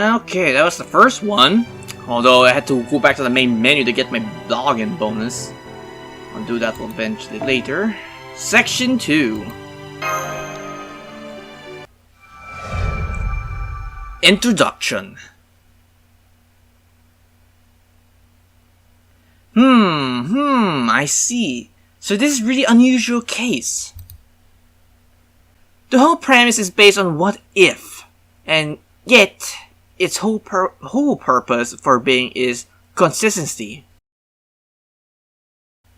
Okay, that was the first one. Although I had to go back to the main menu to get my login bonus. I'll do that eventually later. Section 2. Introduction. I see. So this is a really unusual case. The whole premise is based on what if, and yet its whole purpose for being is consistency.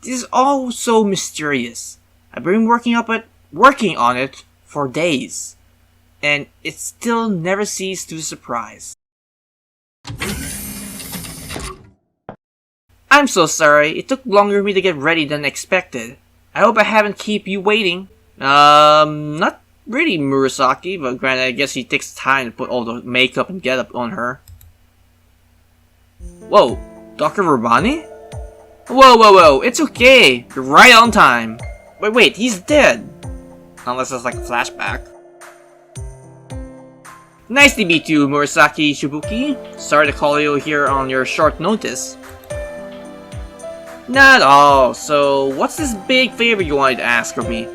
This is all so mysterious. I've been working on it for days, and it still never ceases to surprise. I'm so sorry, it took longer for me to get ready than expected. I hope I haven't kept you waiting. Not really, Murasaki, but granted, I guess he takes time to put all the makeup and getup on her. Whoa, Dr. Rabani? Whoa, it's okay. You're right on time. Wait, he's dead. Unless it's like a flashback. Nice to meet you, Murasaki Shibuki. Sorry to call you here on your short notice. Not at all. So, what's this big favor you wanted to ask of me?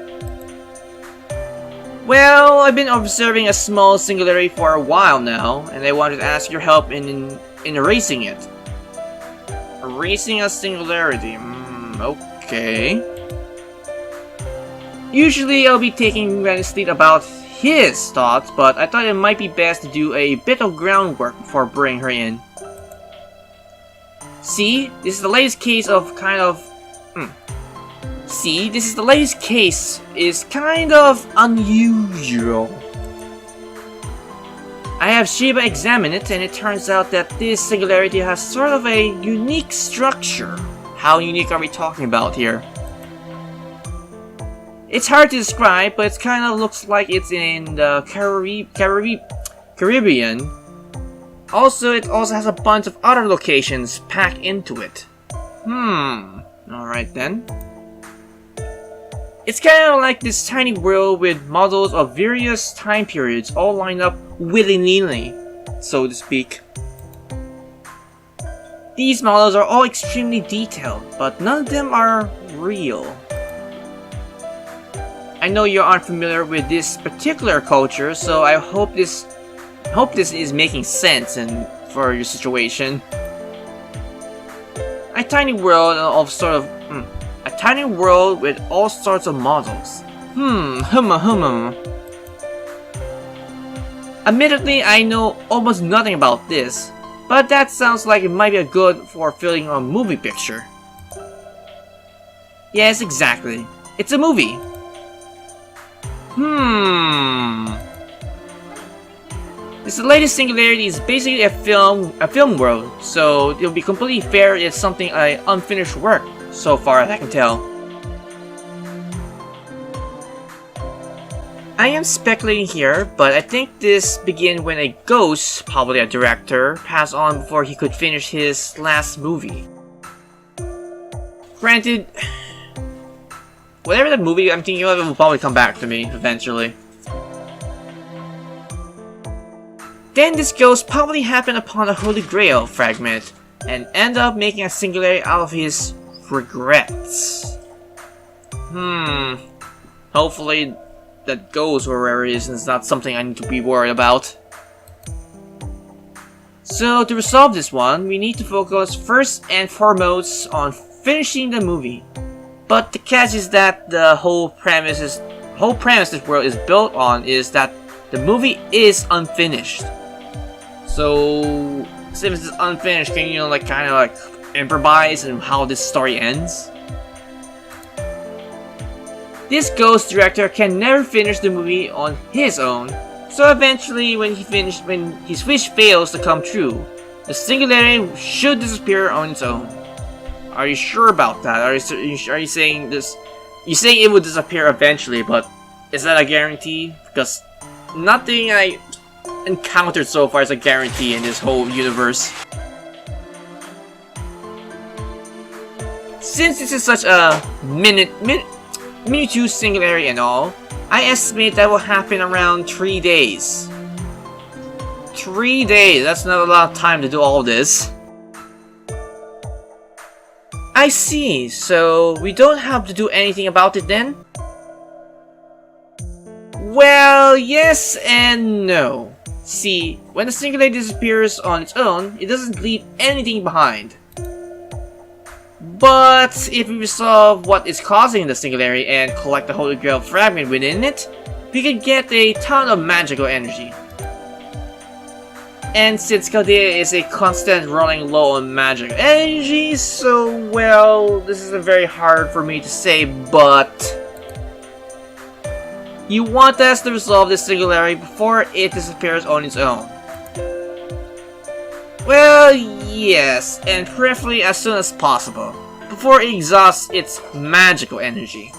Well, I've been observing a small singularity for a while now, and I wanted to ask your help in erasing it. Erasing a singularity? Okay. Usually I'll be taking Wednesday about his thoughts, but I thought it might be best to do a bit of groundwork before bringing her in. See, this is the latest case of See, this is the latest case is kind of unusual. I have Shiba examine it, and it turns out that this singularity has sort of a unique structure. How unique are we talking about here? It's hard to describe, but it kind of looks like it's in the Caribbean. Also, it also has a bunch of other locations packed into it. Alright then. It's kind of like this tiny world with models of various time periods all lined up willy-nilly, so to speak. These models are all extremely detailed, but none of them are real. I know you aren't familiar with this particular culture, so I hope this is making sense for your situation. A tiny world with all sorts of models. Admittedly, I know almost nothing about this, but that sounds like it might be good for filling a movie picture. Yes, exactly. It's a movie. This latest singularity is basically a film world, so it'll be completely fair if it's something unfinished work, so far as I can tell. I am speculating here, but I think this began when a ghost, probably a director, passed on before he could finish his last movie. Granted, whatever the movie I'm thinking of will probably come back to me eventually. Then this ghost probably happened upon a Holy Grail fragment and ended up making a singularity out of his regrets. Hopefully that ghost or wherever it is not something I need to be worried about. So to resolve this one, we need to focus first and foremost on finishing the movie. But the catch is that the whole premise this world is built on is that the movie is unfinished. So since it's unfinished, can you kind of improvise on how this story ends? This ghost director can never finish the movie on his own, so eventually when his wish fails to come true, the singularity should disappear on its own. Are you sure about that? Are you saying this? You're saying it would disappear eventually, but is that a guarantee? Because nothing I encountered so far is a guarantee in this whole universe. Since this is such a Minute singularity and all, I estimate that will happen around 3 days. 3 days, that's not a lot of time to do all this. I see, so we don't have to do anything about it then? Well, yes and no. See, when the singularity disappears on its own, it doesn't leave anything behind. But if we resolve what is causing the singularity and collect the Holy Grail fragment within it, we could get a ton of magical energy. And since Chaldea is a constant running low on magical energy, so well, this is very hard for me to say, but you want us to resolve this singularity before it disappears on its own. Well, yes, and preferably as soon as possible, before it exhausts its magical energy.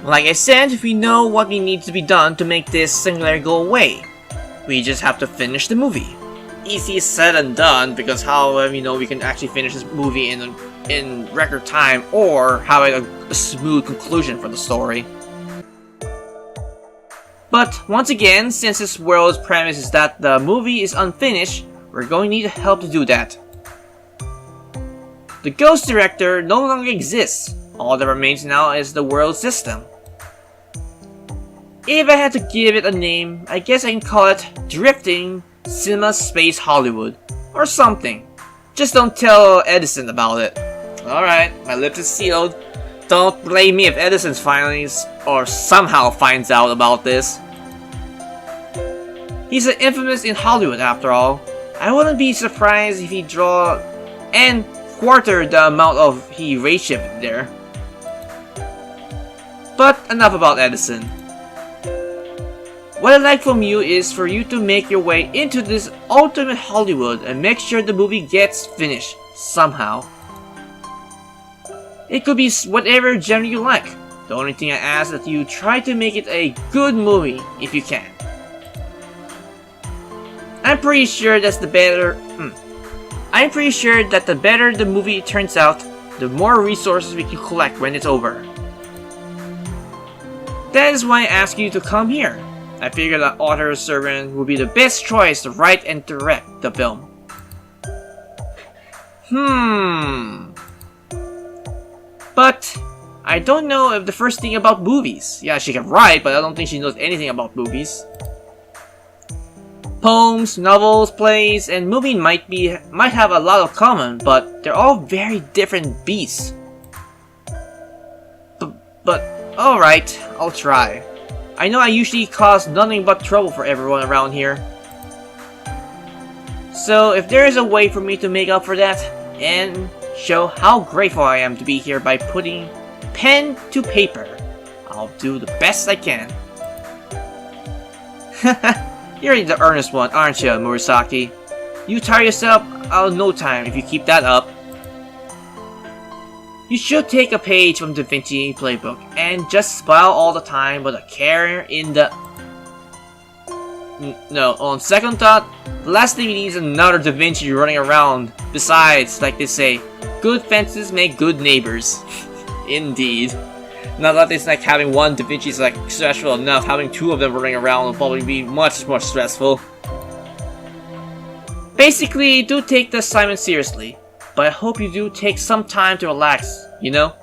Like I said, we know what needs to be done to make this singularity go away. We just have to finish the movie. Easy said and done, because how we know we can actually finish this movie in record time or have a smooth conclusion for the story. But once again, since this world's premise is that the movie is unfinished, we're going to need help to do that. The Ghost Director no longer exists. All that remains now is the world system. If I had to give it a name, I guess I can call it Drifting Cinema Space Hollywood, or something. Just don't tell Edison about it. Alright, my lips is sealed. Don't blame me if Edison finally or somehow finds out about this. He's an infamous in Hollywood after all. I wouldn't be surprised if he draw and quarter the amount of he rate-shifted there. But enough about Edison. What I'd like from you is for you to make your way into this ultimate Hollywood and make sure the movie gets finished somehow. It could be whatever genre you like. The only thing I ask is that you try to make it a good movie if you can. I'm pretty sure that the better the movie turns out, the more resources we can collect when it's over. That is why I ask you to come here. I figured that author's servant would be the best choice to write and direct the film. But I don't know if the first thing about movies. Yeah, she can write, but I don't think she knows anything about movies. Poems, novels, plays, and movie might have a lot of common, but they're all very different beasts. But alright, I'll try. I know I usually cause nothing but trouble for everyone around here. So if there is a way for me to make up for that, and show how grateful I am to be here by putting pen to paper, I'll do the best I can. You're the earnest one, aren't you, Murasaki? You tire yourself out in no time if you keep that up. You should take a page from Da Vinci Playbook and just smile all the time with a care in the... No, on second thought, the last thing you need is another Da Vinci running around. Besides, like they say, good fences make good neighbors. Indeed. Now that it's like having one Da Vinci is like stressful enough, having two of them running around will probably be much more stressful. Basically, do take the assignment seriously, but I hope you do take some time to relax, you know?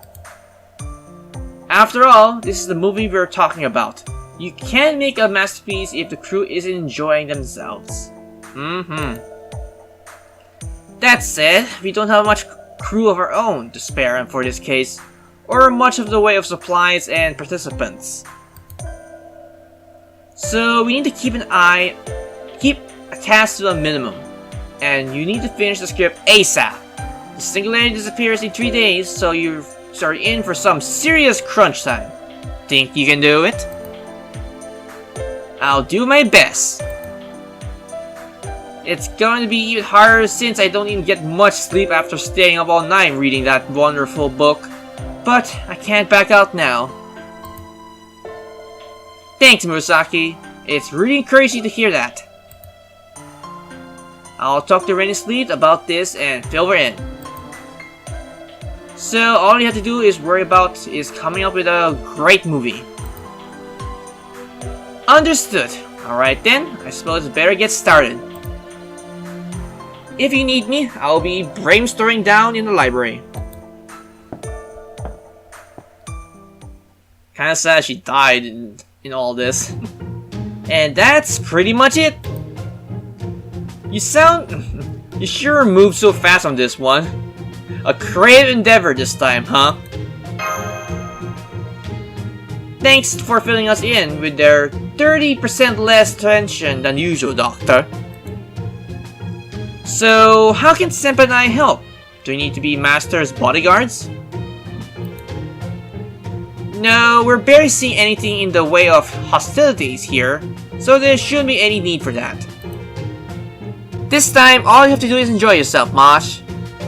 After all, this is the movie we're talking about. You can't make a masterpiece if the crew isn't enjoying themselves. That said, we don't have much crew of our own to spare for this case, or much of the way of supplies and participants. So we need to keep a cast to a minimum, and you need to finish the script ASAP. The singularity disappears in 3 days, so you're in for some serious crunch time. Think you can do it? I'll do my best. It's going to be even harder since I don't even get much sleep after staying up all night reading that wonderful book. But I can't back out now. Thanks, Murasaki. It's really encouraging to hear that. I'll talk to Rennie Sleep about this and fill her in. So all you have to do is worry about is coming up with a great movie. Understood. Alright then, I suppose better get started. If you need me, I'll be brainstorming down in the library. Kinda sad she died in all this. And that's pretty much it. You sure moved so fast on this one. A creative endeavor this time, huh? Thanks for filling us in with their 30% less tension than usual, Doctor. So, how can Senpai and I help? Do we need to be Master's bodyguards? No, we're barely seeing anything in the way of hostilities here, so there shouldn't be any need for that. This time, all you have to do is enjoy yourself, Mosh.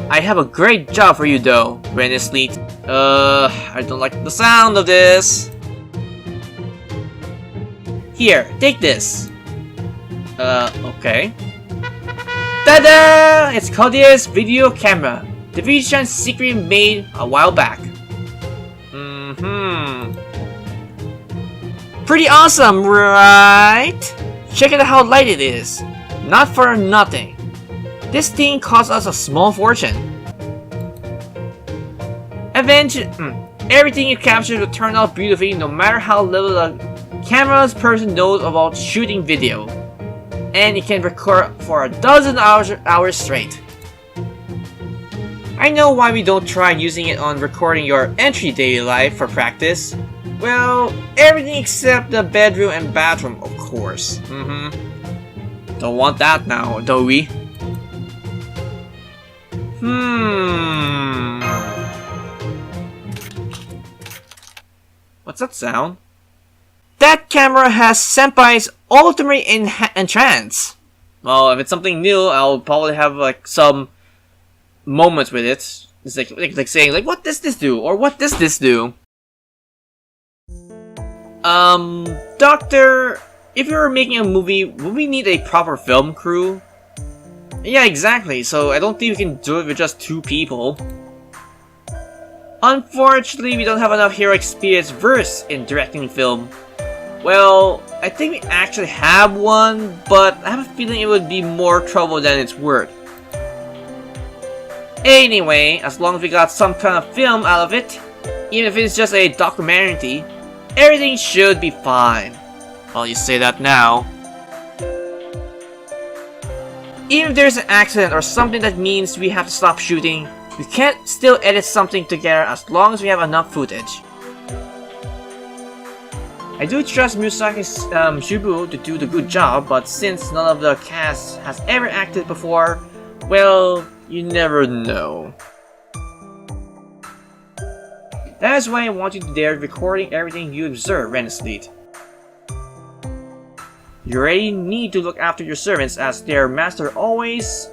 I have a great job for you though, Rennesleet. I don't like the sound of this. Here, take this. Okay. Tada! It's Claudia's video camera. The Vision secretly made a while back. Pretty awesome, right? Check out how light it is. Not for nothing. This thing cost us a small fortune. Eventually, everything it captures will turn out beautifully no matter how little the camera's person knows about shooting video. And it can record for a dozen hours straight. I know why we don't try using it on recording your entry daily life for practice. Well, everything except the bedroom and bathroom, of course. Don't want that now, do we? What's that sound? That camera has Senpai's ultimate entrance. Well, if it's something new, I'll probably have like some moments with it. It's like saying like, what does this do? Or what does this do? Doctor, if we were making a movie, would we need a proper film crew? Yeah, exactly, so I don't think we can do it with just 2 people. Unfortunately, we don't have enough hero experience versed in directing film. Well, I think we actually have one, but I have a feeling it would be more trouble than it's worth. Anyway, as long as we got some kind of film out of it, even if it's just a documentary, everything should be fine. Well, you say that now. Even if there's an accident or something that means we have to stop shooting, we can't still edit something together as long as we have enough footage. I do trust Miyazaki's Shibu to do the good job, but since none of the cast has ever acted before, well, you never know. That is why I want you there recording everything you observe, Rennesleet. You already need to look after your servants as their master always,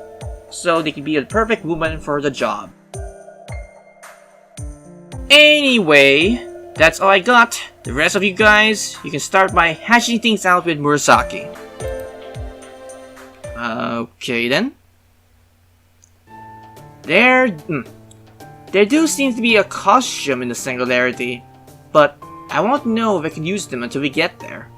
so they can be a perfect woman for the job. Anyway, that's all I got. The rest of you guys, you can start by hashing things out with Murasaki. Okay then. There do seem to be a costume in the Singularity, but I won't know if I can use them until we get there.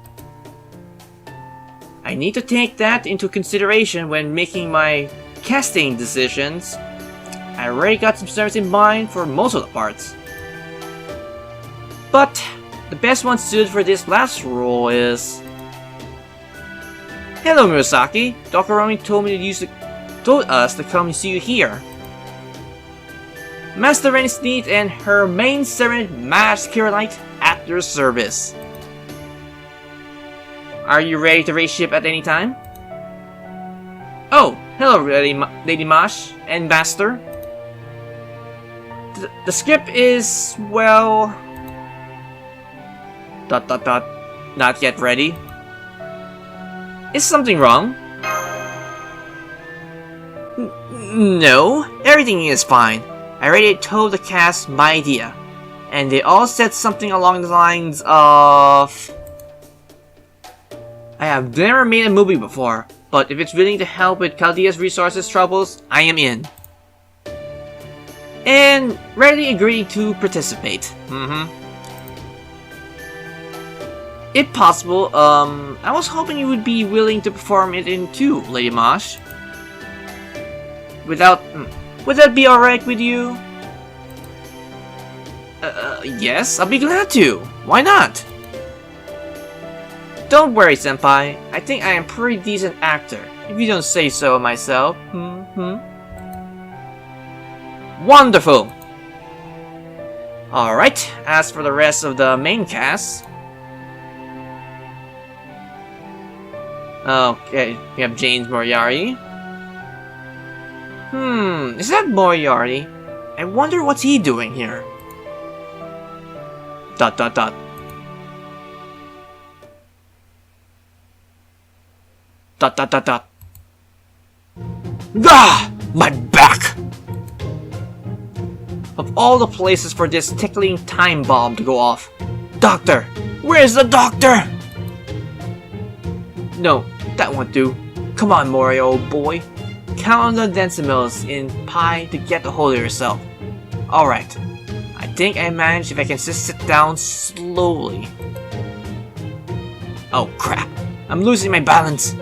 I need to take that into consideration when making my casting decisions. I already got some servants in mind for most of the parts. But the best one suited for this last role is... Hello Murasaki, Dr. Romi told us to come see you here. Master Rennesleet and her main servant Masculinite at your service. Are you ready to raise ship at any time? Oh, hello Lady Mash and Master. The script is, well... Not yet ready. Is something wrong? No, everything is fine. I already told the cast my idea, and they all said something along the lines of... I have never made a movie before, but if it's willing to help with Chaldea's resources troubles, I am in. And readily agreed to participate. If possible, I was hoping you would be willing to perform it in too, Lady Mosh. Would that be alright with you? Yes, I'll be glad to. Why not? Don't worry, Senpai. I think I am a pretty decent actor, if you don't say so myself. Wonderful! Alright, as for the rest of the main cast... Okay, we have James Moriarty. Is that Moriarty? I wonder what's he doing here. ... Gah! My back! Of all the places for this tickling time bomb to go off. Doctor! Where's the doctor? No, that won't do. Come on, Mori, old boy. Count on the decimals in pi to get a hold of yourself. Alright. I think I managed if I can just sit down slowly. Oh crap. I'm losing my balance.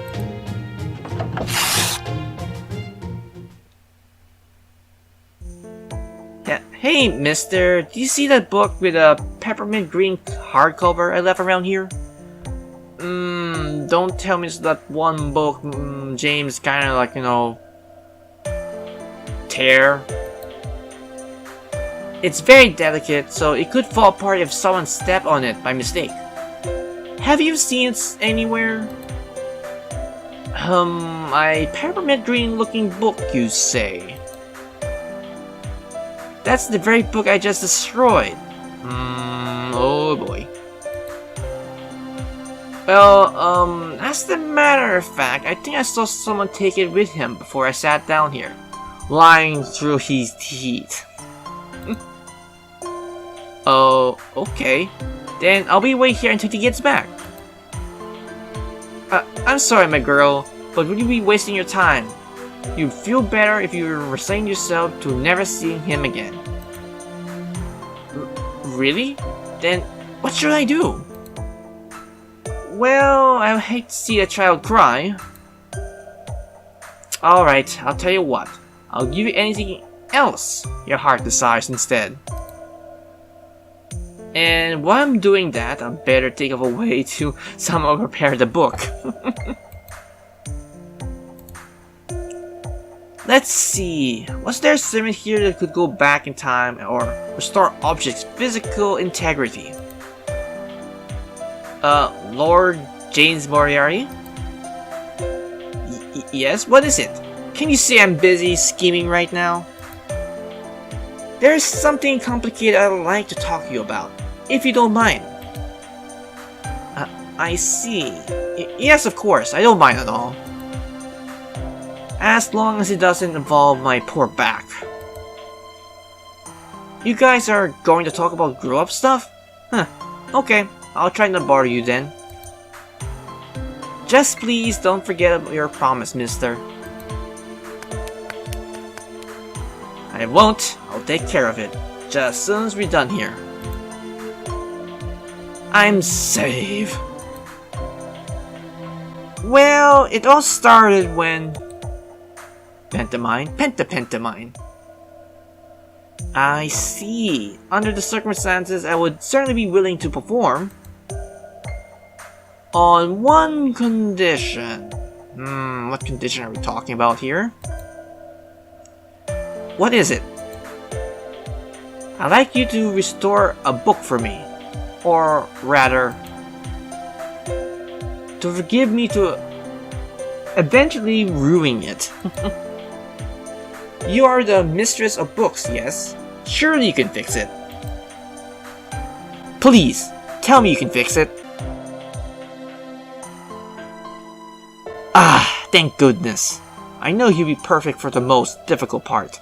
Yeah. Hey, mister. Do you see that book with a peppermint green hardcover I left around here? Don't tell me it's that one book James kinda like, you know, tear. It's very delicate, so it could fall apart if someone stepped on it by mistake. Have you seen it anywhere? A peppermint green looking book, you say? That's the very book I just destroyed. Oh boy. Well, as a matter of fact, I think I saw someone take it with him before I sat down here, lying through his teeth. Oh, okay. Then I'll be waiting here until he gets back. I'm sorry, my girl, but would you be wasting your time? You'd feel better if you resign yourself to never seeing him again. Really? Then what should I do? Well, I hate to see a child cry. Alright, I'll tell you what. I'll give you anything else your heart desires instead. And while I'm doing that, I better think of a way to somehow prepare the book. Let's see. Was there a servant here that could go back in time or restore objects' physical integrity? Lord James Moriarty? Yes, what is it? Can you say I'm busy scheming right now? There's something complicated I'd like to talk to you about, if you don't mind. I see. Yes, of course, I don't mind at all. As long as it doesn't involve my poor back. You guys are going to talk about grow-up stuff? Huh, okay. I'll try not to bother you then. Just please don't forget your promise, mister. I won't. I'll take care of it. Just as soon as we're done here. I'm safe. Well, it all started when... Pentamine. I see. Under the circumstances, I would certainly be willing to perform. On one condition. What condition are we talking about here? What is it? I'd like you to restore a book for me. Or rather, to forgive me to eventually ruin it. You are the mistress of books, yes? Surely you can fix it. Please, tell me you can fix it. Ah, thank goodness. I know you'll be perfect for the most difficult part.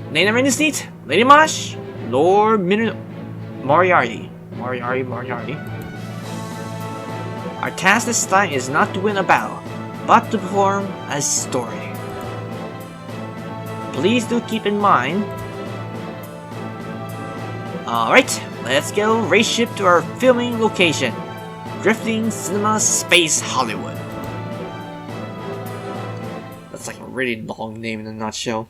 Name and Seat, Lady Mosh, Lord Minute Moriarty. Our task this time is not to win a battle, but to perform a story. Please do keep in mind. Alright, let's go race ship to our filming location, Drifting Cinema Space Hollywood. That's like a really long name in a nutshell.